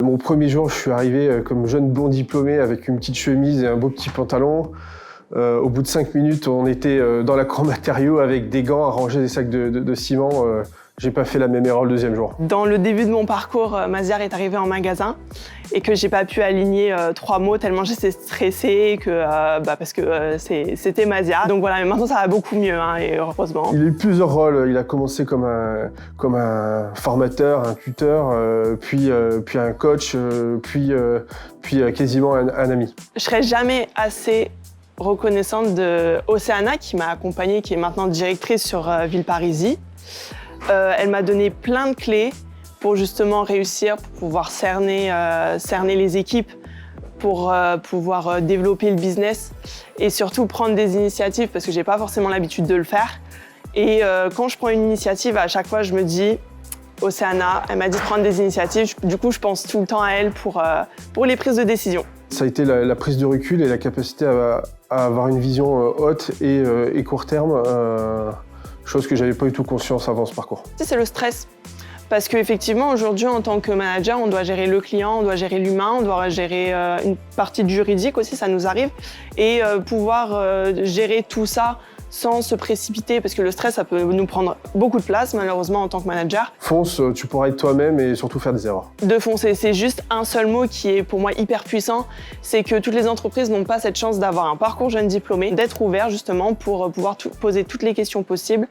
Mon premier jour, je suis arrivé comme jeune blond diplômé avec une petite chemise et un beau petit pantalon. Au bout de 5 minutes, on était dans la cour matériaux avec des gants à ranger des sacs de ciment. J'ai pas fait la même erreur le deuxième jour. Dans le début de mon parcours, Maziar est arrivé en magasin et que j'ai pas pu aligner 3 mots tellement j'étais stressée parce que c'était Maziar. Donc voilà, mais maintenant ça va beaucoup mieux et heureusement. Il a eu plusieurs rôles. Il a commencé comme un formateur, un tuteur, puis un coach, puis quasiment un ami. Je serai jamais assez reconnaissante de Océana qui m'a accompagnée, qui est maintenant directrice sur Villeparisis. Elle m'a donné plein de clés pour justement réussir, pour pouvoir cerner les équipes, pour pouvoir développer le business et surtout prendre des initiatives parce que j'ai pas forcément l'habitude de le faire. Et quand je prends une initiative, à chaque fois je me dis Océana, elle m'a dit de prendre des initiatives, du coup je pense tout le temps à elle pour les prises de décision. Ça a été la prise de recul et la capacité à avoir une vision haute et court terme. Chose que j'avais pas du tout conscience avant ce parcours. C'est le stress. Parce qu'effectivement, aujourd'hui, en tant que manager, on doit gérer le client, on doit gérer l'humain, on doit gérer une partie du juridique aussi, ça nous arrive. Et pouvoir gérer tout ça sans se précipiter, parce que le stress, ça peut nous prendre beaucoup de place, malheureusement, en tant que manager. Fonce, tu pourras être toi-même et surtout faire des erreurs. De foncer, c'est juste un seul mot qui est pour moi hyper puissant, c'est que toutes les entreprises n'ont pas cette chance d'avoir un parcours jeune diplômé, d'être ouvert justement pour pouvoir poser toutes les questions possibles.